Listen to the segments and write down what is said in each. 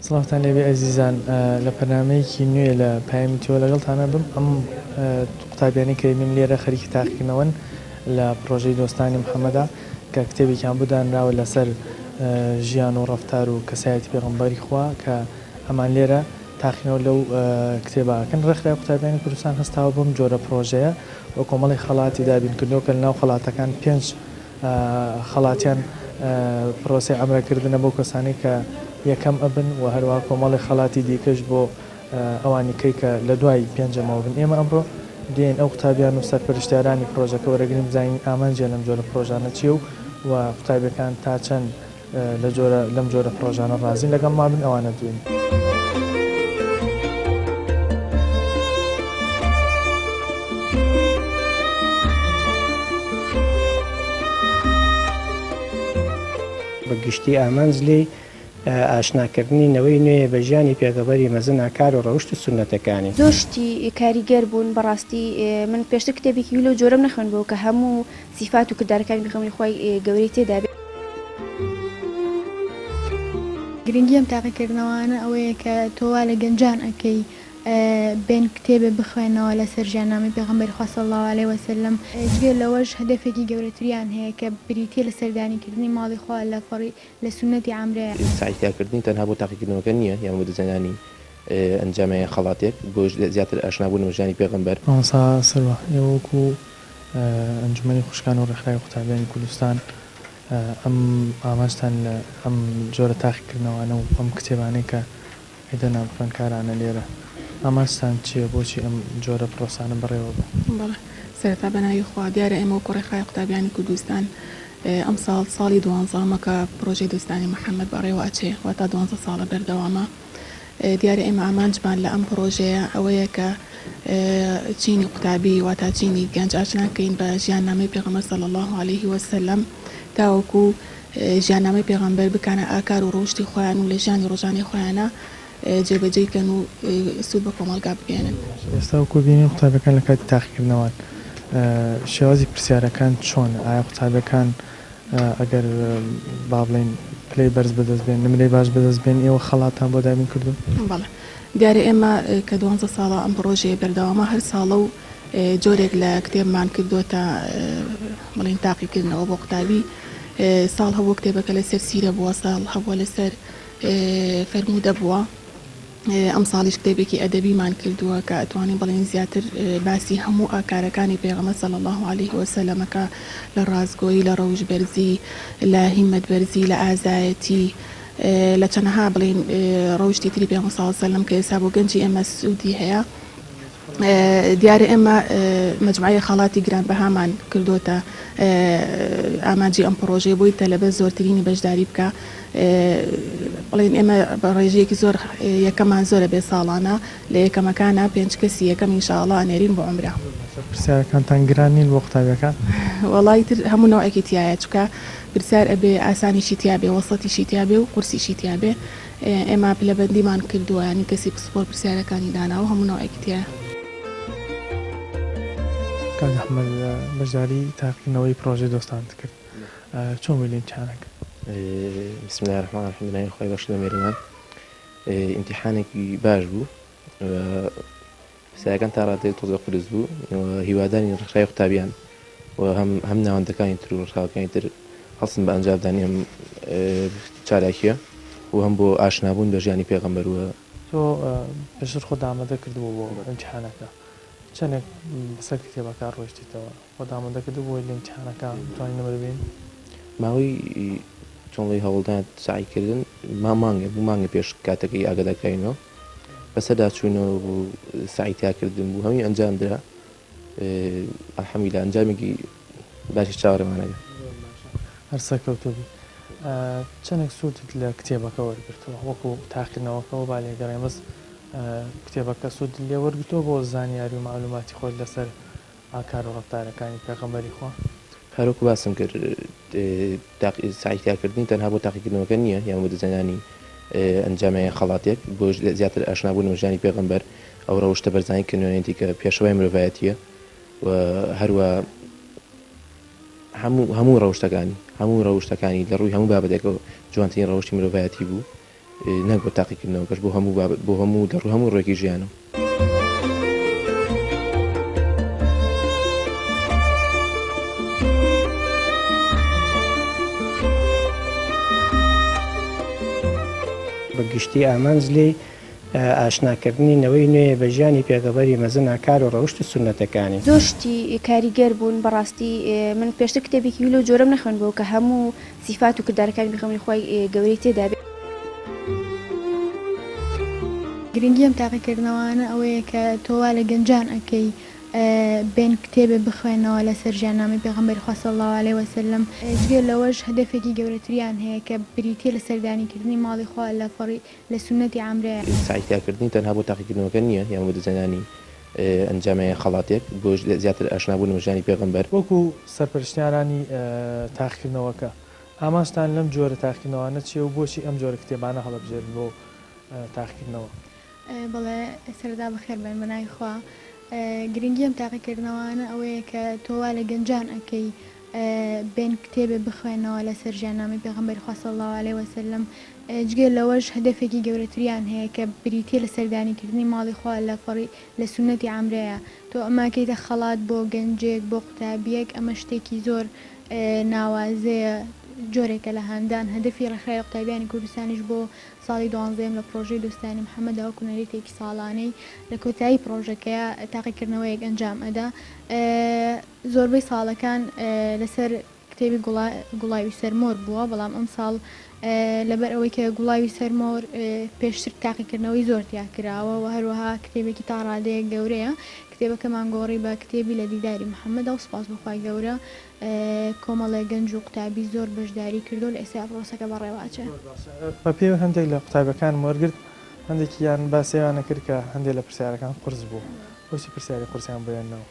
سڵاوتان لێبێ ئەزیزان لە پەرنامەیەکی نوێ لە پایمیتیۆ لەگەڵتانە بم ئەم قوتابیانی کەینیم لێرە خەریکی تاقیکردنەوەن لە پرۆژەی دۆستانی محەممەدا کە کتێبێکیان بدانراوە لەسەر ژیان و ڕەفتار و کەسایەتی پێغەمبەری خوا کە ئەمان لێرە تاقینەوە لەو کتێباکەن ڕێکخراوی قوتابیانی کوردستان هەستاوە بەم جۆرە پرۆژەیە و کۆمەڵی خەڵاتی دابینکردنەوە کە لەناو خەڵاتەکان 5 خەڵاتیان پرۆسی ئەمرەکردنە بۆ کەسانی کە یەکەم ئەبن و هەروە کۆمەڵی خەڵاتی دیکەش بۆ ئەوانی کەی کە لە دوای پێنجەمەوە بن. ئێمە ئەمڕۆ دێن ئەو قوتابیان و سەرپەرشتیارانی پرۆژەکە وەرەگرین بزانین ئامانجێ لەم جۆرە پرۆژانە چیە و قوتابیەکان تا چەند لەم جۆرە پرۆژانە ڕازین لەگەڵ ما بن ئەوانە دوین. بەگشتی ئامانج لێ ئاشناکردنی نەوەی نوێ بە ژیانی پێغەمبەری مەزن کار و ڕەوشت و سونەتەکانی زۆر شتی کاریگەر بوون بەڕاستی من پێشتر کتێبێکی لەو جۆرەم نەخوێن بۆ کە هەموو سیفات و کردارەکانی پێغەمبەری خوای گەورەی تێدا بێت. گرنگی ئەم تاقیکردنەوەانە ئەوەیە کە تۆوا لە گەنجان ئەەکەی بێن کتێبێ بخوێنەوە لەسەر ژیاننامەی پێغەمبەری خوا صلی الله علیه وسلم. جگە لەوەش هەدەفێکی گەورەتریان هەیە کە بریتیە لە سەردانیکردنی ماڵی خوا لە سونەتی عەمرەیە. سعیتیاکردنی تەنها بۆ تاقیکردنەوەکە نییە یان بۆ دەزانانی ئەنجامەیە خەڵاتێک بۆ زیاتر ئاشنابوون بە ژیانی پێغەمبەر. ئەوەسا سەروە وەکو ئەنجومەنی خوشکان و ڕێکخراوی قوتابیانی کوردستان ئەم ئاماژتان لە ئەم جۆرە تاقیکردنەوەوانە و ئەم کتێبانەی کە هێدەنا خوێندکارانە لێرە ئاماژتان چییە بۆچی ئەم جۆرە پرۆسانە بەڕێوە بە؟ بەڵێ سەرەتا بەناوی خوا دیارە ئێمە وەکو ڕێکخراوی قوتابیانی کوردستان ئەم ساڵی 12مەکە پرۆژەی دۆستانی محەممەد بەڕێوە ئەچێ واتە 12 ساڵە بەردەوامە. دیارە ئێمە ئامانجمان لە ئەم پرۆژەیە ئەوەیە کە چینی قوتابی واتە چینی گەنج ئاشناکەین بە ژیاننامەی پێغەمبەر صلی الله علیه وسلم تاوەکو ژیاننامەی پێغەمبەر بکانە ئاکار و ڕۆشتی خۆیان و لە ژیانی ڕۆژانەی خۆیانە جێبەجێکەن و سوود بە کۆمەڵگا بگەێنن. ئێستا وەکو بینین قوتابیەکان لە کاتی تاقیکردنەوەن شێوازی پرسیارەکان چۆن ئایا قوتابیەکان ئەگەر با بڵێن پلەی بەرز بەدەستبێن نمرەی باش بەدەستبێن ئێوە خەڵاتان بۆ دابین کردو؟ بەڵێ دیارە ئێمە کە 12 ساڵە ئەم پرۆژەیە بەردەوامە هەر ساڵە و جۆرێک لە کتێبمان کردوتە بڵێن تاقیکردنەوە بۆ قوتابی. ساڵ هەبوو کتێبەکە لەسەر سیرە بووە، ساڵ هەبووە لەسەر فەرموودە بووە. ئەم ساڵیش کتێبێکی ئەدەبیمان کردووە کە ئەتوانین بڵێن زیاتر باسی هەموو ئاکارەکانی پێغەمبەر صلی الله علیه وسلمەکە لە ڕازگۆیی لە ڕەوشبەرزی لە هیمەتبەرزی لە ئازایەتی لە چەندەها بڵێن ڕەوشتی تری پێغەمبەر صلی الله علیه وسلم کە ئێستا بۆ گەنجی ئێمە سوودی هەیە. دیارە ئێمە مەجموعەیە خەڵاتی گرانبەهامان کردوتە ئامانجی ئەم پرۆژەیە بۆی تەلەبە زۆرترینی بەشداری بکە. بڵێن ئێمە بە ڕێژەیەکی زۆر یەکەمان زۆرە بێ ساڵانە لە یەکەمەکانە 5 کەسی یەکەم ئینشاءڵڵا ئەنێرین بۆ عومرە. پرسیارەکانتان گران نین بۆ قوتابیەکان؟ وەڵای تر هەموو نەوعێکی تایە چکە پرسیار ئەبێ ئاسانیشی تیا بێ وەسەتیشی تیا بێ و قورسیشی تیا بێ. ئێمە پلەبەندیمان کردووە ینی کەسی پسپۆر پرسیارەکانی داناوە هەموو نەوعێکی تایە. کاک ئەحمەد بەشداری تاقیکردنەوەی پرۆژەی دۆستانت کرد چۆن ویلین چانەکە؟ بسم الله الرحمن الرحیم بناوی خۆی بەخش لە میێرمان ئیمتیحانێکی باش بوو پرسیارەکان تا ڕادەیەک تۆزە قورس بوو هیواداری ڕێکخراوی قوتابیان و هەم ناوەندەکانی تر و ڕێکخراوەکانی تر هەڵسن بە ئەنجامدانی ئەم چالاکیە و هەم بۆ ئاشنابوون بە ژیانی پێغەمبەر. و تۆ پێشتر خۆت ئامادە کردبوو بۆ ئیمتیحانەکە چەندێک بەسەر کتێبەکە ڕۆیشتیتەوە خۆت ئامادە کردبوو بۆ لە ئیمتیحانەکە بتوانین نمرە بین؟ ماوەی چۆنڵی هەوڵدان سعیکردن مانگە پێش کاتەکەی ئاگاداکەینەوە بەسەردا چوونەوە بوو سعیتیاکردن بوو هەمی ئەنجامدرا ئەلحەمدولیلا ئەنجامێکی باشی چاوەڕێمانەگە. هەرسە کەوتوبی چەندێک سوودت لە کتێبەکە وەرگرتووە وەکو تاقیکردنەوەکەەوە با لێگەڕێن بەس کتێبەکە سوود لێ وەرگرتووە بۆ زانیاری و معلوماتی خۆت لەسەر ئاکار و ڕەفتارەکانی پێغەمبەری خوا؟ هەروەکو باسم کرد سعیتیاکردنی تەنها بۆ تاقیکردنەوەکە نییە یان بۆ دەزانانی ئەنجامەیە خەڵاتێک بۆ زیاتر ئاشنابوون ژیانی پێغەمبەر ئەو ڕەوشتە بەرزانکردنەوەیەتی کە پێشەوەی مرۆڤایەتیە و هەروە هەموو ڕەوشتەکانی لە ڕووی هەموو بابەتێکە جوانترین ڕەوشی مرۆڤایەتی بوو نەک بۆ تاقیکردنەوەکەش بۆ هەموو دەڕوو هەموو ڕێکی ژیانەوە. بەگشتی ئامانج لێ ئاشناکردنی نەوەی نوێ بە ژیانی پێغەمبەری مەزن ئاکار و ڕەوشت سونەتەکانی زۆر شتی کاریگەر بوون بەڕاستی من پێشتر کتێبێکی لەو جۆرەم نەخوێنبەوە کە هەموو سیفات و کردارەکانی پێغەمبەری خۆی گەورەی تێدا بێت. گرنگی ئەم تاقیکردنەوەانە ئەوەیە کە تۆوا لە گەنجان ئەەکەی بێن کتێبێ بخوێنەوە لە سەرژیاننامەی پێغەمبەری خوا صلی الله علیه وسلم جگە لەوەش هەدەفێکی گەورەتریان هەیە کە بریتیە لە سەردانیکردنی ماڵی خوا لە سونەتی عەمرەیە. سعیتیاکردنی تەنها بۆ تاقیکردنەوەکە نییە یان بۆ دەزانانی ئەنجامەیە خەڵاتێک بۆ زیاتر ئاشنابوون بە ژیانی پێغەمبەر. وەکو سەرپەرشتیارانی تاقیکردنەوەکە ئامانجتان لەم جۆرە تاقیکردنەوەانە چیە و بۆچی ئەم جۆرە کتێبانە هەڵەبژێن بۆ تاقیکردنەوە؟ بەڵێ سەردا بەخێر بن بەنای خوا. گرنگی ئەم تاقیکردنەوەانە ئەوەیە کە تۆوا لە گەنجان ئەەکەی بێن کتێبێ بخوێنەوە لە سەرژیاننامەی پێغەمبەری خوا صلی الله علیه وسلم جگە لەوەش هەدەفێکی گەورەتریان هەیە کە بریتیە لە سەردانیکردنی ماڵی خوا لە سونەتی عەمرەیە. تۆ ئەماکەیتە خەڵات بۆ گەنجێک بۆ قوتابیەک ئەمە شتێکی زۆر ناوازەیە جۆرێکە لە هەندان هەدەفی ڕێکخراوی قوتابیانی کوردستانیش بۆ ساڵی 12 لە پرۆژەی دۆستانی محەممەد ئەو کونەرێتێکی ساڵانەی لە کۆتایی پرۆژەکەیە تاقیکردنەوەیەک ئەنجام ئەدا. زۆربەی ساڵەکان لەسەر کتێبی گوڵاوی سەرمۆر بووە بەڵام ئەم ساڵ لەبەر ئەوەی کە گوڵاوی سەرمۆر پێشتر تاقیکردنەوەی زۆر تیاکراوە و هەروەها کتێبێکی تا ڕادەیە گەورەیە کتێبەکەمان گۆڕی بە کتێبی لە دیداری محەممەد و سپاس بخوای گەورە کۆمەڵێ گەنج و قوتابی زۆر بەشداری کردو لە ئێستا پرۆسەکە بەڕێواچە. بە پێ هەندێک لە قوتابەکان وەرگرت هەندێکیان باسییانە کرد کە هەندێک لە پرسیارەکان قرس بوو بۆچی پرسیاری قورسیان بێنەوە؟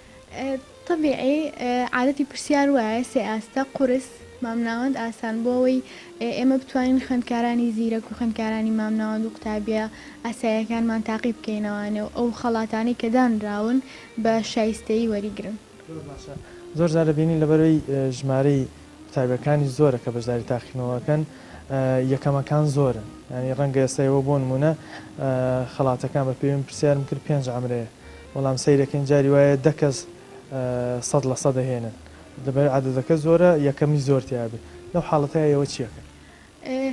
طبیعی عادەتی پرسیار وایە سێ ئاستا قورس مامناوەند ئاسان بۆەوەی ئێمە بتوانین خوێندکارانی زیرەک و خوێندکارانی مامناوەند و قوتابیە ئاساییەکانمان تاقی بکەینەوەوانێ و ئەو خەڵاتانی کە دانراون بە شایستەیی وەریگرن. زۆر جارە بینی لەبەرەوەی ژمارەی قوتابیەکانی زۆرە کە بەشداری تاقیکردنەوەکەن یەکەمەکان زۆرن ینی ڕەنگە ئێستایەوە بۆ نمونە خەڵاتەکان بە پێوین پرسیارم کرد 5 عەمرەیە وەڵام سەیرەکەین جاری وایە 10 کەس 100% دەهێنن دەبێت عادەتەکە زۆرە یەکەمی زۆر تیابێت لەو حاڵەتەیەوە چیەکە؟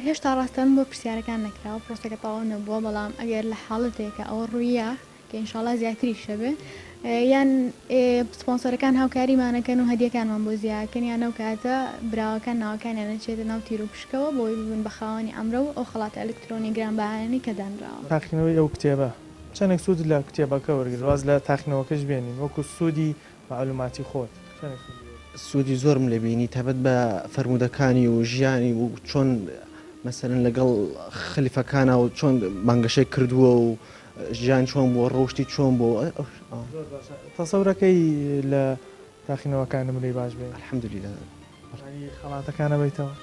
هێشتا ڕاستان بۆ پرسیارەکان نەکراوە پرۆسەکە تاوا نەبووە بەڵام ئەگەر لە حاڵەتێکە ئەوە ڕوویە کە ئینشاڵا زیاتری شەبێ یان سپۆنسەرەکان هاوکاریمانەکەن و هەدیەکانمان بۆ زیاکەن یان ئەو کاتە براوەکان ناوەکانیان نەچێتە ناو تیر و پشکەوە بۆی ببن بە خاوەنی ئەمرە و ئەو خەڵاتە ئەلکترۆنی گرانبەهانەی کە دانراوە. تاقیکردنەوەی ئەو کتێبە چەندێک سوود لە کتێبەکە وەرگرت واز لە تاقیکردنەوەکەش بێنین وەکو سوودی معلوماتی خۆت سوودی زۆرم لە بینی تابەت بە فەرمودەکانی و ژیانی و چۆن مەسەرن لەگەڵ خلیفەکانە و چۆن مانگەشەی کردووە و ژیان چۆن بۆ ڕۆشتی چۆن بۆ تەسەورەکەی لە تاقیکردنەوەکان نمرەی باش بێت الحەمدولیلا خەڵاتەکانە بیتەوە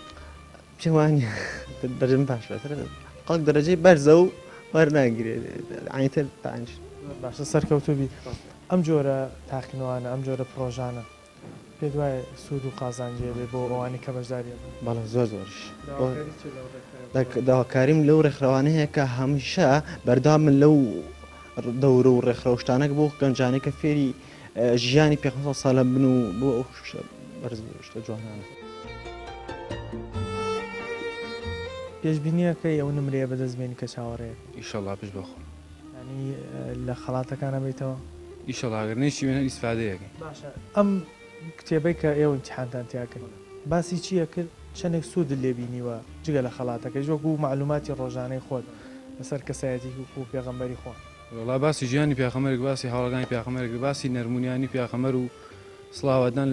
پێوانی دەرجم باش قەڵک دەرەجەی بەرزە و وەرناگرێت عینتر تاانش باشە سەرکەوتوبی ئەم جۆرە تاقیکردنەوەانە ئەم جۆرە پرۆژانە پێ دوای سوود و قازانجێ بێ بۆ ئەوانی کە بەشداریە بەڵێ زۆر زۆرش داواکاریم لەو ڕێکخراوانەیە کە هەمیشە بەردام من لەو دەورە و ڕێکخراوشتانەك بۆ گەنجانێک کە فێری ژیانی 500 ساڵە بن و بۆ ئەو بەرزشتە جوانانە. پێشبینیەکەی ئەو نمرەیە بەدەستبێنی کە چاوەڕێت ئیشەڵا پێش بەخۆ ینی لە خەڵاتەکانە بیتەوە ئیشەڵاگەر نێشی وێنە ئیسفادەیەەکەی باشە ئەم کتێبەی کە ئێوە امتحانتان تیاکرد باسی چییە کرد چەندێک سوود لێبینیوە جگە لە خەڵاتەکە ژۆک و معلوماتی ڕۆژانەی خۆت لەسەر کەسایەتی و پێغەمبەری خۆ وڵا باسی ژیانی پیاخەمەرێک باسی هاوڵگانی پیاخەمەرێک باسی نەرمونیانی پیاخەمەر و سڵاوەتدان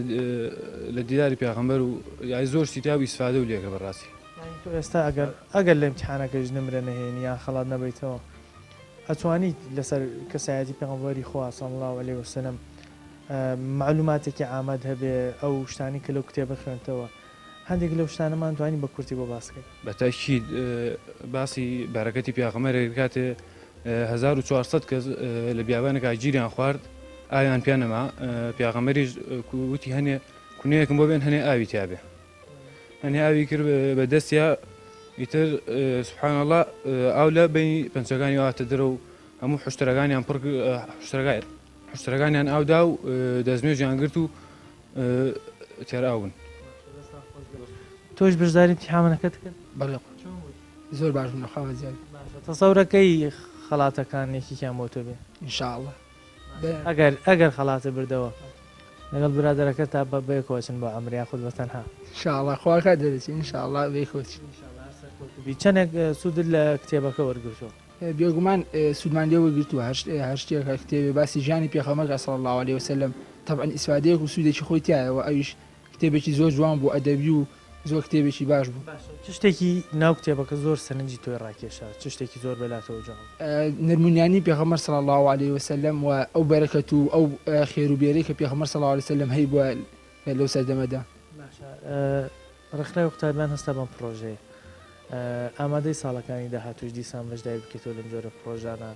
لە دیداری پیاخەمبەر و یای زۆر شتیاوی ئیسفادە و لێکە بەڕاستی تۆ ئێستا ئەگەر لە امتحانەکەش نمرە نەهێنی یان خەڵات نەبیتەوە ئەتوانیت لەسەر کەسایەتی پێغەمبەری خوا صلی الله علیه وسلم معلوماتێکی ئاماد هەبێ ئەو شتانی کە لەو کتێبە خوێنتەوە هەندێک لەو شتانەمان توانی بە کورتی بۆ باسکەین. بەتەشید باسی بارەکەتی پیاغەمەرێک کاتێ 1400 کەس لە بیابانێکا گیریان خوارد ئاویان پیان نەما پیاغەمەریش وتی هەنێ کونەیەکم بۆ بێن هەنێ ئاوی تیابێ هەنێ ئاوی کرد بە دەستیا ئیتر سبحان الله ئاو لە بینی پەنچەکانی هاتە دەرە و هەموو حشتەرەکانیان پڕ حشتەرەکانیان ئاودا و دەستمێژیان گرت و تێر ئاون. تۆش بەشداری امتحانەکەت کرد؟ بەڵێ زۆر باش بوون خاوە زیاد. تەسەورەکەی خەڵاتەکانێکیان بۆ تۆ بێ ئینشاءڵڵا ئەگەر خەڵاتە بردەوە لەگەڵ برادەرەکە تا بە بێکۆچن بۆ ئەمریا خود بەتەنها ئینشاءڵڵا خواکە دەرەچین ئینشاءڵڵا بێ کۆچی. چەندێک سوودت لە کتێبەکە وەرگرتووە؟ بێگومان سوودمان لێ وەرگرتووە هەشتێکە کتێبێ باسی ژیانی پێغەمبەر صلی الله علیه وسلم طبعا ئیسفادەیەک و سوودێکی خۆی تایەوە ئەویش کتێبێکی زۆر جوان بوو ئەدەبی و زۆر کتێبێکی باش بوو. چ شتێکی ناو کتێبەکە زۆر سەرنجی تۆی ڕاکێشا چ شتێکی زۆر بەلاتەوە جوان؟ نەرمونیانی پێغەمبەر صلی الله علیه وسلم و ئەو بەرەکەت و ئەو خێروبێرەی کە پێغەمبەر صلی الله علیه وسلم هەی بووە لەو سەردەمەدا. ڕێکخراوی قوتابیان هەستا بەم پرۆژەیە ئامادەی ساڵەکانی داهاتوش دیسان بەشداری بکەیتەوە لەم جۆرە پرۆژانە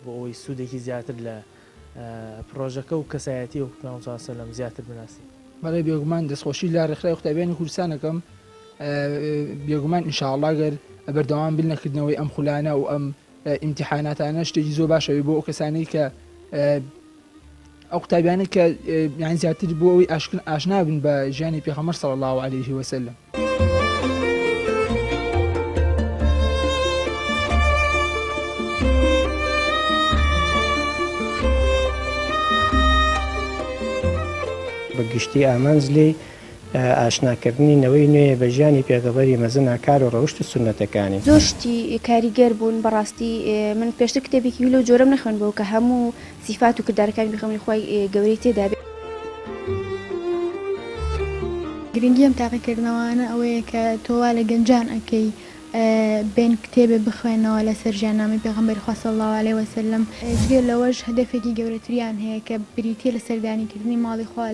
بۆ ئەوەی سوودێکی زیاتر لە پرۆژەکە و کەسایەتی و پێ سەلەم زیاتر بناسی. بەڵێ بێگومان دەستخۆشی لا ڕێکخراوی قوتابیانی کوردستانەکەم بێگومان ئینشاءڵڵا گەر بەردەوام بن نەکردنەوەی ئەم خولانە و ئەم ئیمتیحاناتانە شتێکی زۆر باشەوەی بۆ ئەو کەسانەی کە ئەو قوتابیانە کە یان زیاتر بۆ ئەوەی ئاشنا بن بە ژیانی پێغەمبەر صلی الله علیه وسلم. بەگشتی ئامانز لێ ئاشناکردنی نەوەی نوێ بە ژیانی پێغەمبەری مەزن کار و ڕەوشت و سونەتەکانی. زۆر شتی کاریگەر بوون بەڕاستی من پێشتر کتێبێکی لەو جۆرەم نەخوێنبەوە کە هەموو سیفات و کردارەکانی پێغەمبەری خۆی گەورەی تێدا بێت. گرنگی ئەم تاقیکردنەوەانە ئەوەیە کە تۆوا لە گەنجان ئەەکەی بین کتێبێ بخوێنەوە لەسەر ژیاننامەی پێغەمبەری خوا صلی الله علیه وسلم. جگەر لەوەش هەدەفێکی گەورەتریان هەیە کە بریتیە لە سەردانیکردنی ماڵی خوا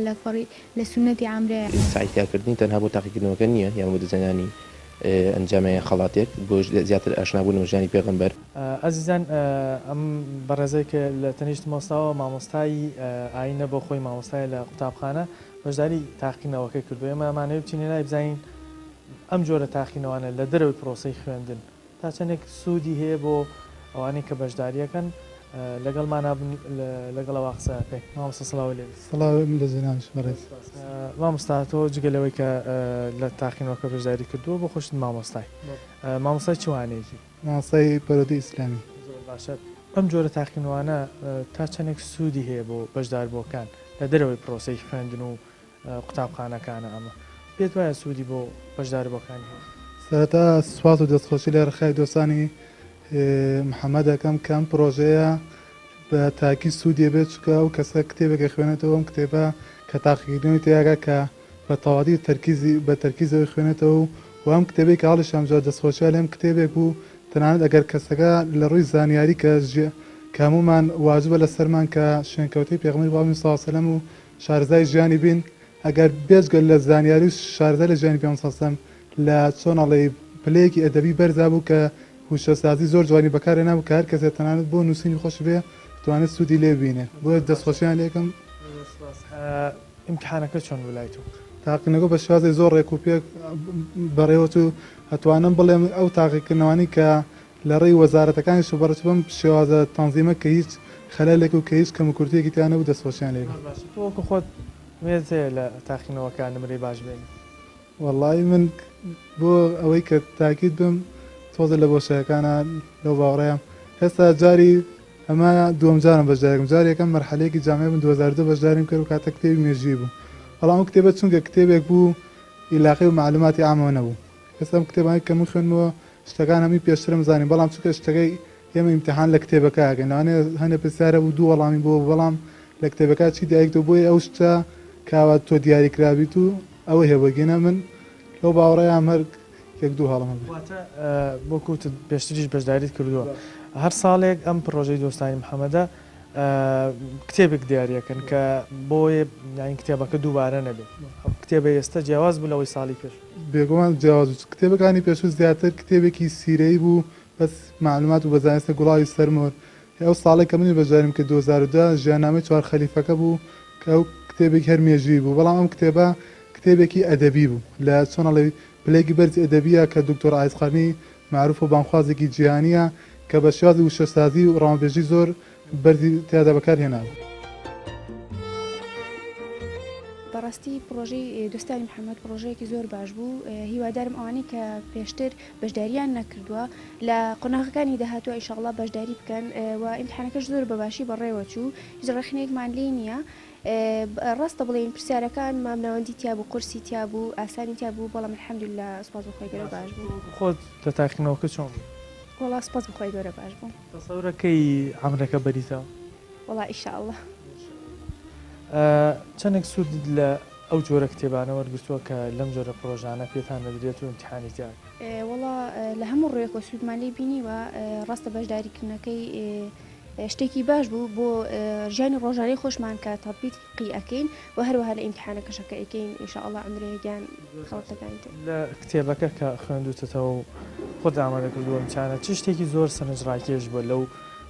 لە سونەتی عامرەیە. سعیتیاکردنی تەنها بۆ تاقیکردنەوەکە نییە یان بۆ دەزانانی ئەنجامەیە خەڵاتێک بۆ زیاتر ئاشنابوون و ژیانی پێغەمبەر. ئەزیزان ئەم بەڕێزەی کە لە تەنیشت مۆستاوە مامۆستایی ئاینە بۆ خۆی مامۆستای لە قوتابخانە بەشداری تاقینەوەکە کردو ئێمە ئەمانەوە بچینە لای بزانین ئەم جۆرە تاقینەوەانە لە دەرەوەی پرۆسەی خوێندن تا چەندێک سوودی هەیە بۆ ئەوانەی کە بەشداریەکەن لەگەڵمان لەگەڵەوە قسەکەی. مامۆستا سڵاو لێ. سڵاو لەجێنانش بەڕێز. مامۆستا تۆ جگەلەوەی کە لە تاقینەوەکە بەشداری کردووە بۆ خۆشت مامۆستای مامۆستای چوانەیەکی مامۆستای پەرۆدی ئیسلامی. باشە ئەم جۆرە تاقینەوەانە تا چەندێک سوودی هەیە بۆ بەشداربووەکان لە دەرەوەی پرۆسەی خوێندن و قوتابخانەکانە ئەمە پێت وایە سوودی بۆ بەشداربووەکانی هەیە؟ سەرەتا سوپاس و دەستخۆشی لە ڕخای دۆستانی محەممەد دەکەم کەم پرۆژەیە بە تاکی سوودیە بێت چکە و کەسە کتێبێکە خوێنێتەوە ئەم کتێبە کە تاقیکردنەوەی تیاگە کە بە تەواوی بە تەرکیزەوەی خوێنێتەوە و ئەم کتێبێک هەڵیش ئەمجا دەستخۆشیە لێم کتێبێک بوو تەنانەت ئەگەر کەسەکە لە ڕووی زانیاری کە هەمومان واجبە لە سەرمان کە شوێنکەوتەی پێغەمبەری خوا صلی الله علیه وسلم و شارەزای ژیانی بین ئەگەر بێجگە لە زانیاری و شارەزای لە ژیانی پێغەمبەری صلی الله علیه وسلم لە چۆنەڵێ پلەیەکی ئەدەبی بەرزا بوو کە هوشەسازی زۆر جوانی بەکارێ نابوو کە هەر کەسێک تەنانەت بۆ نووسینی خۆش بێ توانێت سوودی لێ بینێ بۆیە دەستخۆشیان لێکم. ئیمتحانەکە چۆن وڵای تۆ؟ تاقینەکە بە شێوازی زۆر ڕێکوپێک بەڕێوەت و ئەتوانم بڵێم ئەو تاقیکردنەوەی کە لە ڕێی وەزارەتەکانی شوبەرچ بم شێوازە تەنزیمە کە هیچ خەلەلێک و کە هیچ کەمکورتێکی تیانە و دەستخۆشیان لێ. تۆکە خۆت وێت لە تاقینەوەکان نمرەی باش بێنی؟ وەڵی من بۆ ئەوەی کە تاکید بم تۆزە لە بۆشەکانە لەو باوەڕەیەم هێستا جاری ئەمە دووەم جارم بەشدارێکم جارێکم مەرحەلەیەکی جامعە بن 2002 بەشداریم کرد و کاتە کتێبی مێژووی بوو بەڵام ئەو کتێبە چونکە کتێبێک بوو ئیلاقی و معلوماتی عامەوە نەبوو هێستا ئەم کتێبانی کە من خوێنمەوە شتەکان هەمی پێشترم زانیم بەڵام چونکە شتەکەی ئێمە ئیمتیحان لە کتێبەکە ئەکەین لەوانەیە هەنێ پرسیارە بوو دوو وەڵامی بۆ بەڵام لە کتێبەکە چی دایکتەوە بۆی ئەو شتە کاوە تۆ دیاریکرابیت و ئەوە هێوەگەینە من لەو باوەڕەیەم هەر یەک دوو هەڵەمە بۆ کووت پێشتریش بەشداریت کردووە هەر ساڵێک ئەم پرۆژەی دۆستانی محەممەدە کتێبێک دیارەکەن کە بۆیە یانی کتێبەکە دووبارە نەبێت کتێبە ئێستا جیاواز بوو لەوەی ساڵی پێش بێگومان جیاواز کتێبەکانی پێشوو زیاتر کتێبێکی سیرەی بوو بەس معلومات و بەزانستە گوڵاوی سەرمۆر ئەو ساڵێک کە منی بەژاریم کە 2010 ژیاننامەی چوار خەلیفەکە بوو کە ئەو کتێبێکی هەر مێژووی بوو بەڵام ئەم کتێبە کتێبێکی ئەدەبی بوو لە چۆنەڵێ پلەیەکی بەرزی ئەدەبیە کە دکتۆر ئایسقانی معروف و بانخوازێکی جیهانیە کە بە شێوازی وشەسازی و ڕامبێژی زۆر بەرزی تیادا بەکار هێناوە. بەڕاستی پرۆژەی دۆستانی محەممەد پرۆژەیەکی زۆر باش بوو هیوادارم ئەوانەی کە پێشتر بەشداریان نەکردووە لە قۆناغەکانی داهاتوە ئیشەڵڵا بەشداری بکەن و ئیمتحانەکەش زۆر بەباشی بەڕێوە چوو هیچ ڕێخنێکمان لێ نییە ڕاستە بڵێن پرسیارەکان مامناوەندی تیا بوو قورسی تیا بوو ئاسانی تیا بوو بەڵام الحەمدولله سوپاس بخۆی گەورە باش بوو خۆت لە تاقینەوەکە چۆن وەڵا سوپاس بخۆی گەورە باش بوو تەسەورەکەی ئەمرەکە بەریتەوە وەڵا ئیشەڵڵا چەندێک سوود لە ئەو جۆرە کتێبانە وەرگرتووە کە لەم جۆرە پرۆژانە پێتان دەدرێت و امتحانی تیاک وەڵا لە هەموو ڕێکەوە سوودمان لێ بینیوە ڕاستە بەشداریکردنەکەی شتێکی باش بوو بۆ ژیانی ڕۆژانەی خۆشمان کە تەطبیقی ئەکەین و هەروەها لە ئیمتحانەکەشەکە ئەکەین ئینشاءالله ئەمرێگیان خەڵەتەکانی لە کتێبەکە کە خوێندوتەوە و خۆت ئامادە کردووە امتحانە چ شتێکی زۆر سەرنجڕاکێش بووە لەو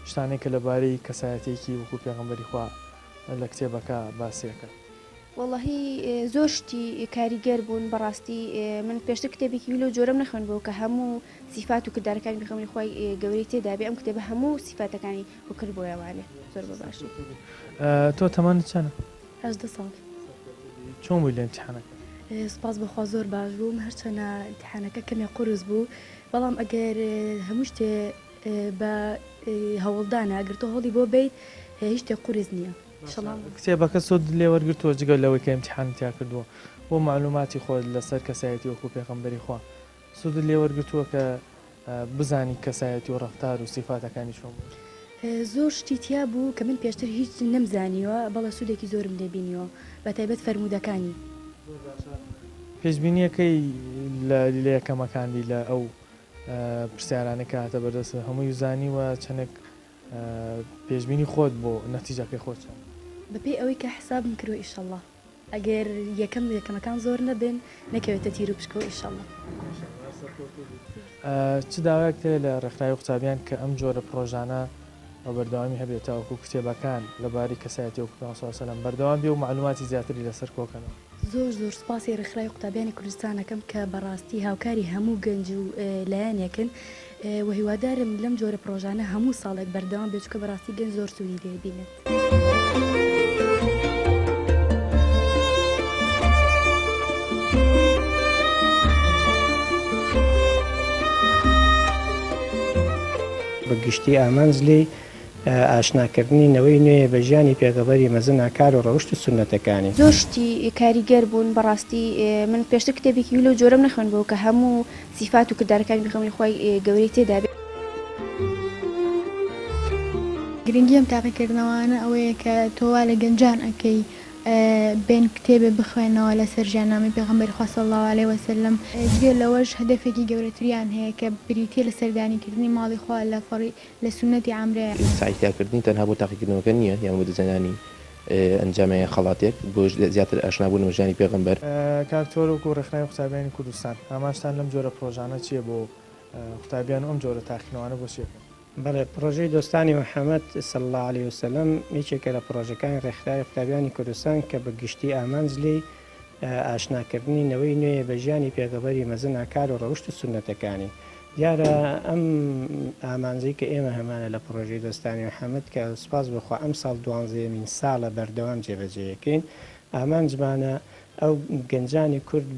شتانێک کە لەبارەی کەسایەتێکی وەکو پێغەمبەری خوا لە کتێبەکە باسیەکە واللهی زۆر شتی کاریگەر بوون بەڕاستی من پێشتر کتێبێکی لەو جۆرەم نەخوێن بۆ کە هەموو سیفات و کردارەکانی بخەمەی خۆی گەورەی تێدا بێ ئەم کتێبە هەموو سیفاتەکانی وکرد بۆ ئەوانێ زۆر بەباشی تۆ تەمانت چەنە؟ 18 ساڵ چۆن بووی لە امتحانەکە؟ سپاس بەخوا زۆر باش بووم هەرچەنە امتحانەکە کەمێ قورس بوو بەڵام ئەگەر هەموو شتێ بە هەوڵدانە ئەگەر تۆ هەوڵی بۆ بیت هیچ شتێ قورس نییە کتێبەکە سۆ لێ وەرگرتووە جگەل لەوەی کە امتحان تیا کردووە بۆ معلوماتی خۆت لەسەر کەسایەتی وەکو پێغەمبەری خوا سود لێ وەرگرتووە کە بزانی کەسایەتی و ڕەفتار و سیفاتەکانی چۆن زۆر شتی تیا بوو کە من پێشتر هیچ نەمزانیوە بەڵە سوودێکی زۆرم لێبینیەوە بە تایبەت فەرمودەکانی پێشبینیەکەی لە لیلە یەکەمەکانی لە ئەو پرسیارانە کە هاتە بەردەست هەمووی زانیوە چەندێک پێشبینی خۆت بۆ نەتیجەکەی خۆت بەپێ ئەوەی کە حسابم کردوە ئیشەڵڵا ئەگەر یەکەمەکان زۆر نەبن نەکەوێتە تیر و پشکەوە ئیشەڵڵا چ داوایەک تێ لە ڕێکخراوی قوتابیان کە ئەم جۆرە پرۆژانە بەردەوامی هەبێتە وەکو کتێبەکان لەباری کەسایەتی وەکو پێغەمبەر بەردەوام بێ و معلوماتی زیاتری لەسەر کۆکەنەوە زۆر سپاسی ڕێکخراوی قوتابیانی کوردستانەکەم کە بەڕاستی هاوکاری هەموو گەنج و لایەنێکن و هیوادارم لەم جۆرە پرۆژانە هەموو ساڵێک بەردەوام بێت چکە بەڕاستی گەنج زۆر سوودی لێبینێت. بەگشتی ئامانجلی ئاشناکردنینەوەی نوێ بە ژیانی پێغەمبەری مەزن کار و ڕەوشت و سونەتەکانی زۆر شتی کاریگەر بوون بەڕاستی من پێشتر کتێبێکی لەو جۆرەم نەخوێن بۆ کە هەموو سیفات و کردارەکانی بخەمەی خۆی گەورەی تێدا بێ گرنگی ئەم تاقیکردنەوەوانە ئەوەیە کە تۆوا لە گەنجان ئەەکەی بین کتێبێ بخوێنەوە لەسەر ژیاننامەی پێغەمبەری خوا صلی الله علیه وسلم جێ لەوەش هەدەفێکی گەورەتریان هەیە کە بریتیە لە سەردانیکردنی ماڵی خوا لە سونەتی عامرەیە سعیتیاکردنی تەنها بۆ تاقیکردنەوەکە نییە یان بۆ دەزانانی ئەنجامەیە خەڵاتێک بۆ زیاتر ئاشنابوون ژیانی پێغەمبەر کاکتۆر و ڕێکخراوی قوتابیانی کوردستان ئاماژتان لەم جۆرە پرۆژانە چییە بۆ قوتابیان و ئەم جۆرە تاقیکردنەوەوانە بۆ چیەکەن؟ بەڵێ پرۆژەی دۆستانی محەممەد صلی الله عليه وسلم یەکێکە لە پرۆژەکانی ڕێکخراوی قوتابیانی کوردستان کە بە گشتی ئامانجلی ئاشناکردنینەوەی نوێ بە ژیانی پێغەمبەری مەزن کار و ڕەوشت و سونەتەکانی دیارە ئەم ئامانجەی کە ئێمە هەمانە لە پرۆژەی دۆستانی محەممەد کە سوپاس بخوا ئەم ساڵ 12مین ساڵە بەردەوام جێبەجێیەکەین ئامانجمانە ئەو گەنجانی کورد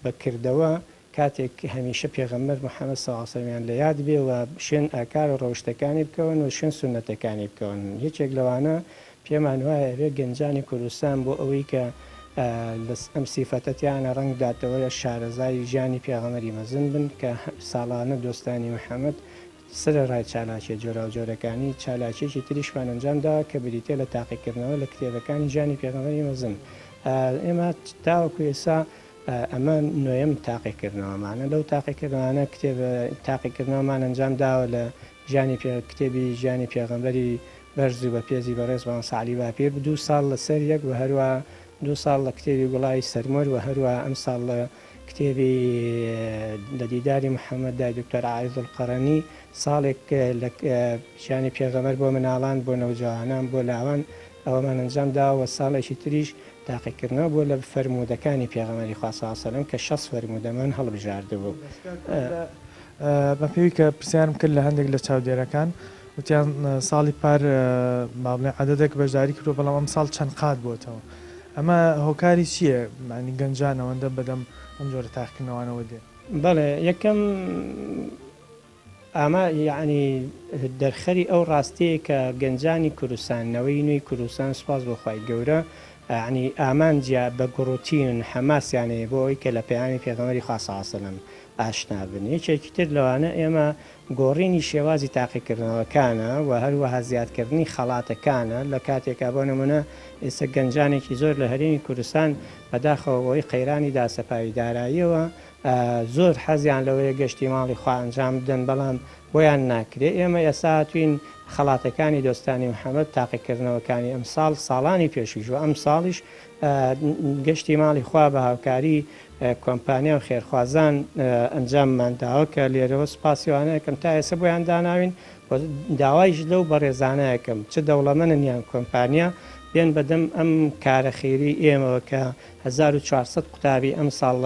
بەکردەوە کاتێک هەمیشە پێغەمبەر محەممەد صلی الله علیه وسلم لە یاد بێ و شوێن ئاکار و ڕەوشتەکانی بکەون و شوێن سونەتەکانی بکەون یەکێک لەوانە پێمان وایە بێ گەنجانی کوردستان بۆ ئەوەی کە ئەم سیفەتەتیانە ڕەنگ داتەوە لە شارەزای ژیانی پێغەمبەری مەزن بن کە ساڵانە دۆستانی محەممەد سرە ڕای چالاکیە جۆرا و جۆرەکانی چالاکیێکی تریشمان ئەنجامدا کە بریتێ لە تاقیکردنەوە لە کتێبەکانی ژیانی پێغەمبەری مەزن ئێمە تاوەکو ئێستا ئەمە نوێم تاقیکردنەوەمانە لەو تاقیکردنەوەانە کتێب تاقیکردنەوەمان ئەنجام داوە لە کتێبی ژیانی پێغەمبەری بەرزی بە پێزی بەڕێزبان ساعلی باپیر 2 ساڵ لەسەر یەک و هەروە 2 ساڵ لە کتێبی گوڵای سەرمۆر و هەروە ئەم ساڵ لە کتێبی دەدیداری محەممەدای دکتۆر عایز القەرەنی ساڵێک لە ژیانی پێغەمبەر بۆ مناڵان بۆ نەوجوانان بۆ لاوان ئەوەمان ئەنجام داوە ساڵێکی تریش تاقیکردنەوە بۆ لە فەرمودەکانی پێغەمبەری خوا صلی الله علیه و سلم کە 6 فەرمودەمان هەڵبژاردبوو. بە پێوی کە پرسیارم کرد لە هەندێک لە چاودێرەکان وتیان ساڵی پار مابڵێ عەدەدێک بەشداری کردو بەڵام ئەم ساڵ چەند قات بۆتەوە. ئەمە هۆکاری چییە؟ معنی گەنجان ئەوەندە بەدەم ئەم جۆرە تاقیکردنەوەوە دێ؟ بەڵێ یەکەم ئەمە یعنی دەرخەری ئەو ڕاستەیە کە گەنجانی کوردستانەوەی نوێی کوردستان سوپاس بۆخوای گەورە ینی ئامانجیا بە گوڕوتین حەماسیانەیە بۆ ئەوی کە لە پەیامی پێغەمبەری خوا صلی الله علیه و سلم ئاشنا بن. یەکێکی تر لەوانە ئێمە گۆڕینی شێوازی تاقیکردنەوەکانە و هەروەها زیادکردنی خەڵاتەکانە لە کاتێکا بۆ نمونە ئێستا گەنجانێکی زۆر لە هەرێمی کوردستان بەداخەوەی قەیرانی داسەپاوی داراییەوە زۆر حەزیان لەوەیە گەشتی ماڵی خوا ئەنجام بدەن بەڵام بۆیان ناکرێت. ئێمە ئێساتوین خەڵاتەکانی دۆستانی محەممەد تاقیکردنەوەکانی ئەم ساڵانی پێشیش و ئەم ساڵیش گەشتی ماڵی خوا بە هاوکاری کۆمپانیا و خێرخوازان ئەنجاممانداوە کە لێرەوە سپاسیوانەکەم تا ئێستا بۆیان داناوین داوایش لەو بەڕێزانەیەکەم چ دەوڵەمەنن یان کۆمپانیا بێن بەدەم ئەم کارە خێری ئێمەوە کە 1400 قوتابی ئەم ساڵ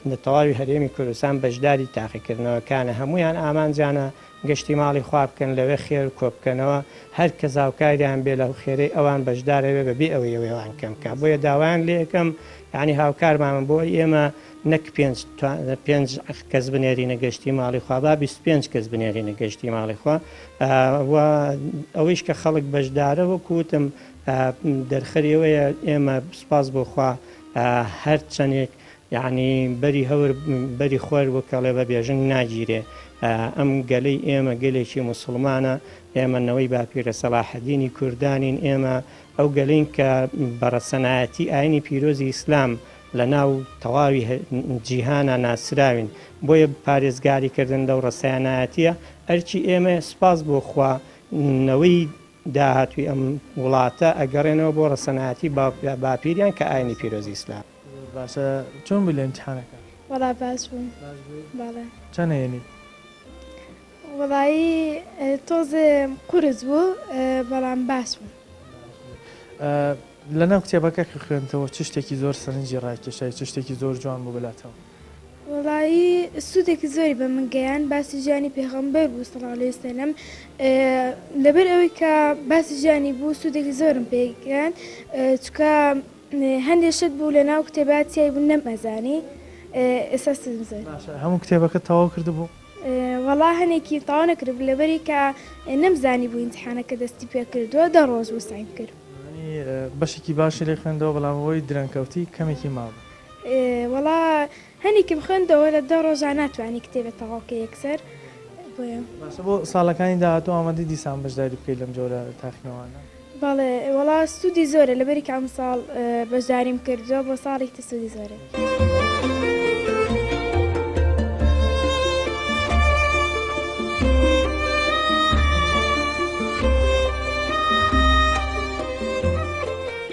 لە تەواوی هەرێمی کوردستان بەشداری تاقیکردنەوەکانە هەمویان ئامانجانە گەشتی ماڵی خوا بکەن لەوێ خێر کۆبکەنەوە هەر کە زاوکاریان بێ لە خێرەی ئەوان بەشدارەوێ بەبێ ئەوەیەوەیان کەمکە بۆیە داوایان لێ یەکەم ینی هاوکارمان بۆ ئێمە نەک 5 کەس بنێرینە گەشتی ماڵی خوا با 25 کەس بنێرینە گەشتی ماڵی خوا ئەوەیش کە خەڵک بەشدارە وەکوتم دەرخەریەوەیە ئێمە سپاس بۆخوا هەر چەندێک یعنی بەری هەور بەری خۆر وەکەڵێ بە بێژنگ ناگیرێ. ئەم گەلەی ئێمە گەلێکی موسڵمانە ئێمەنەوەی باپیرە سەلاحەدینی کوردانین ئێمە ئەو گەلین کە بەڕەسەنایەتی ئاینی پیرۆزی ئیسلام لە ناو تەواوی جیهانە ناسراوین بۆیە پارێزگاریکردن لەو ڕەسەنایەتیە ئەرچی ئێمە سپاس بۆ خوا نەوەی داهاتوی ئەم وڵاتە ئەگەڕێنەوە بۆ ڕەسەنایەتی باپیریان کە ئاینی پیرۆزی ئیسلام. باشە چۆن بوو لە ئیمتیحانەکە؟ وەڵا باش بووم چەند هێنیت؟ وەڵایی تۆزێ قورس بوو بەڵام باش بوو. لەناو کتێبەکە خوێنتەوە چ شتێکی زۆر سەرنجی ڕاکێشای چ شتێکی زۆر جوان بوو بلاتەوە؟ وەڵایی سوودێکی زۆری بە من گەیان باسی ژیانی پێغەمبەر بوو صلی الله علیه و سلم لەبەر ئەوەی کە باسی ژیانی بوو سوودێکی زۆرم پێگەیان چکە هەندێک شت بوو لە ناو کتێباتیای بوو نەمەزانی ئێستا سوودم زۆر. هەموو کتێبەکە تەواو کرد بوو؟ وەڵا هەنێکی تەواو نەکرد لەبەری کە نەمزانی بوو ئیمتیحانەکە دەستی پێ کردووە 10 ڕۆژ بوو سعیم کرد. بەشێکی باشی لێ خوێندەوە بەڵام ئەوەی درەنکەوتی کەمێکی ماوە. وەڵا هەنێکم خوێندەوە لە 10 ڕۆژان ناتوانانی کتێبێت تەواوکە یەکسەر بۆیە. باشە بۆ ساڵەکانی داهاتوو ئامادەی دیسان بەشداری بکەیت لەم جۆرە تاقیکردنەوانە؟ بەڵێ وەڵا سوودی زۆرە لەبەری کە ئەم ساڵ بەشداریم کردووە بۆ ساڵی تر سوودی زۆرە.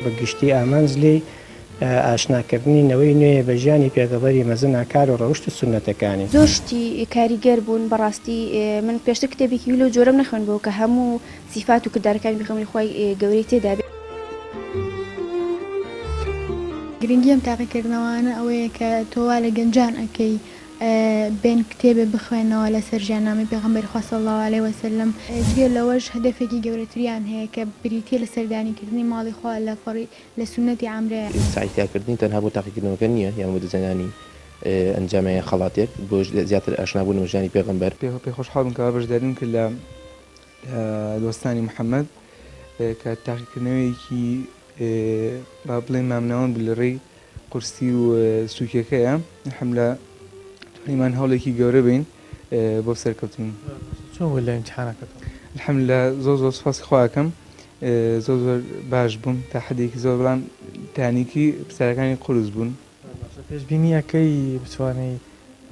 بە گشتی ئامانجلی ئاشناکردنی نەوەی نوێ بە ژیانی پێغەمبەری مەزن کار و ڕەوشت و سونەتەکانی زۆر شتی کاریگەر بوون بەڕاستی من پێشتر کتێبێکی لەو جۆرەم نەخوێن بۆ کە هەموو سیفات و کردارەکانی پێغەمبەری خوای گەورەی تێدا بێت. گرنگی ئەم تاقیکردنەوەوانە ئەوەیە کە تۆوا لە گەنجان ئەەکەی بێن کتێبێ بخوێنەوە لە سەر ژیاننامەی پێغەمبەری خوا صلی الله علیه و سلم جگە لەوەش هەدەفێکی گەورەتریان هەیە کە بریتیە لە سەردانیکردنی ماڵی خوا لە سونەتی عەمرەیە. سعیتیاکردنی تەنها بۆ تاقیکردنەوەکە نییە یان بۆ دەزانانی ئەنجامەیە خەڵاتێک بۆ زیاتر ئاشنابوون و ژیانی پێغەمبەر. پێ خۆشحاڵم کە بەشداریم کرد لە دۆستانی محەممەد کە تاقیکردنەوەیەکی با بڵێن مامناوەن بلڕێی قورسی و سوکەکەیە حملە توانیمان هەوڵێکی گەورە بین بۆ سەرکەوتن. چۆن بوو لە ئیمتیحانەکەتەوە؟ الحەمدولillah زۆر سوپاسی خواکەم زۆر باش بووم تا حدێکی زۆر بەڵام تانیکی پرسیارەکانی قورس بوون. پێشبینیەکەی بتوانێت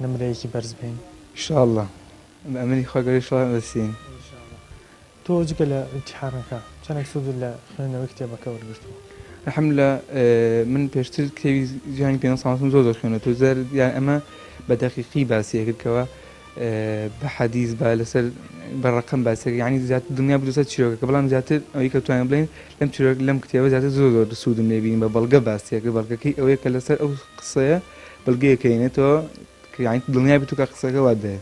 نمرەیەکی بەرز بین؟ ئینشاءالله بە ئەمری خوا گەورەی ئینشاءالله دەستین. تۆ جگە لە ئیمتیحانەکە چەندێک سوود لە خوێندنەوەی کتێبەکە وەرگرتووە؟ الحەمدولillah من پێشتر کتێبی ژیانی پێ ساڵم زۆر خوێنێتەوە زەر یان ئەمە بە دەقیقی باسیەکردکەوە بە حەدیث بە لەسەر بە ڕقم باسیەکە یعنی زیاتر دنیا بدوسە چیرۆکەکە بەڵام زیاتر ئەوەی کە توانین بڵێن لەم چیرۆک لەم کتێبە زیاتر زۆر سوودم لێبینین بە بەڵگە باسیەکە بەڵگەکەی ئەوەیە کە لەسەر ئەو قسەیە بەڵگەیەکەینێتەوە کە یعنی دڵنیا بێت و کە قسەکە وا دەیە.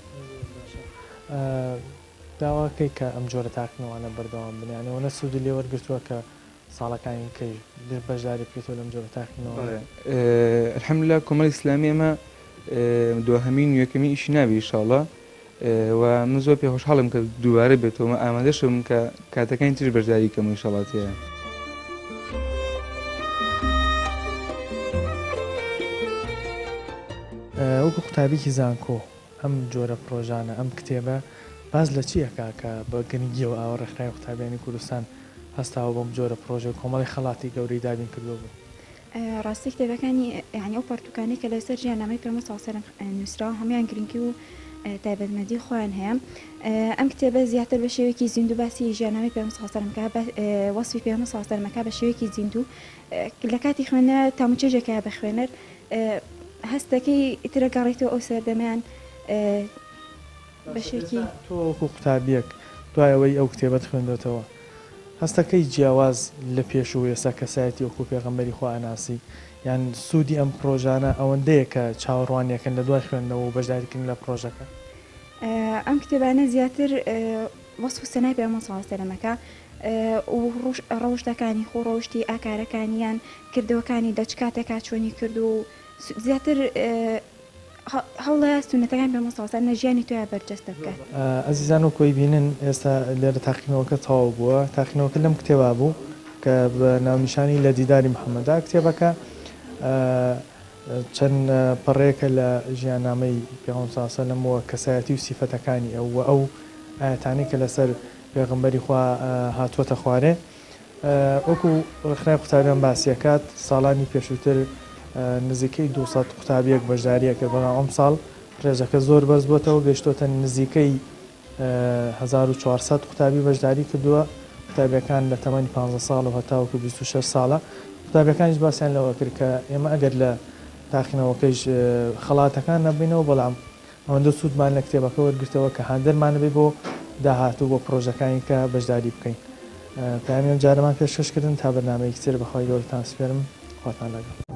داواکەی کە ئەم جۆرە تاقینەوانە بەردەوام بنیانەوە سوودی لێ وەرگرتووە کە ساڵەکانی کەی بەشداری بکرێتەوە لەم جۆرە تاقینەوە؟ الحەمدولillah کۆمەڵی ئیسلامی ئەمە دووهەمین یەکەمی ئیشی نابێ ئینشاڵڵا و من زۆر پێ خۆشحاڵم کە دووبارە بێتەوە ئامادەشم کە کاتەکانی تر بەشداری کەم ئینشاڵڵا تێیە. وەکو قوتابێکی زانکۆ ئەم جۆرە پرۆژانە ئەم کتێبە باز لە چیەکە کە بە گەنگیەوە ئاوە ڕێکخراوی قوتابیانی کوردستان هەستاوە بۆم جۆرە پرۆژە کۆمەڵی خەڵاتی گەورەی دابین کردو بوو؟ ڕاستی کتێبەکانی یعنی ئەو پەرتوکانی کە لەسەر ژیاننامەی پێغەمبەر صلی الله علیه و سلم نووسراوە هەمویان گرنگی و تایبەتمەندی خۆیان هەیە. ئەم کتێبە زیاتر بە شێوەیەکی زیندوو باسی ژیاننامەی پێغەمبەر صلی الله علیه و سلم وەصفی پێغەمبەر صلی الله علیه و سلم بە شێوەیەکی زیندوو لە کاتی خوێندنە تاموچێژێکە بە خوێنەر هەستەکەی ئیترە گەڕێتەوە ئەو سەردەمیان بەشێکی تۆ وەکو قوتابیەک دوایەوەی ئەو کتێبەت خوێندێتەوە هەستەکەی جیاواز لە پێش و ێستا کەسایەتی وەکو پێغەمبەری خوا ئەناسی یان سوودی ئەم پرۆژانە ئەوەندەیە کە چاوەڕوانیەکەن لە دوای خوێندنەوە و بەشداریکردن لە پرۆژەکە؟ ئەم کتێبانە زیاتر وەصف و سەنای پێغەمبەر صلی الله علیه و سلمەکە و ڕەوشتەکانی خۆ ڕەوشتی ئاکارەکانیان کردەوەکانی دەچکاتێکا چۆنی کرد و زیاتر هەوڵە سونەتەکان پێغەمبەر صلی الله علیه و سلم ژیانی تۆیان بەرجەستە بکات. ئەزیزان و کۆی بینن ئێستا لێرە تاقینەوەکە تەواو بووە. تاقینەوەکە لەم کتێبا بوو کە بە ناونیشانی لە دیداری محەممەدا. کتێبەکە چەند پەڕەیەکە لە ژیاننامەی پێغەمبەر صلی الله علیه و سلم و کەسایەتی و سیفەتەکانی ئەو ئاەتانەی کە لەسەر پێغەمبەری خوا هاتووەتە خوارێ. وەکو ڕێکخراوی قوتابیان باسیەکات ساڵانی پێشووتر نزیکەی 200 قوتابیەک بەشداریەکە بەڵام ئەم ساڵ ڕێژەکە زۆر بەرز بووەتەوە گەیشتۆتە نزیکەی 1400 قوتابی بەشداری کردووە. قوتابیەکان لە تەمەنی 15 ساڵ و هەتاوەکو 26 ساڵە. قوتابیەکانیش باسییان لەوە کرد کە ئێمە ئەگەر لە تاقینەوەکەیش خەڵاتەکان نەبینەوە بەڵام ئەوەندە سوودمان لە کتێبەکە وەرگرتەوە کە هەندەرمان بێ بۆ داهاتوو بۆ پرۆژەکانی کە بەشداری بکەین. پامیان جارەمان پێشکەشکردن تا بەرنامەیەکی تر بەخوای گەورەتان سپێرم. خواتان لەگەڵ.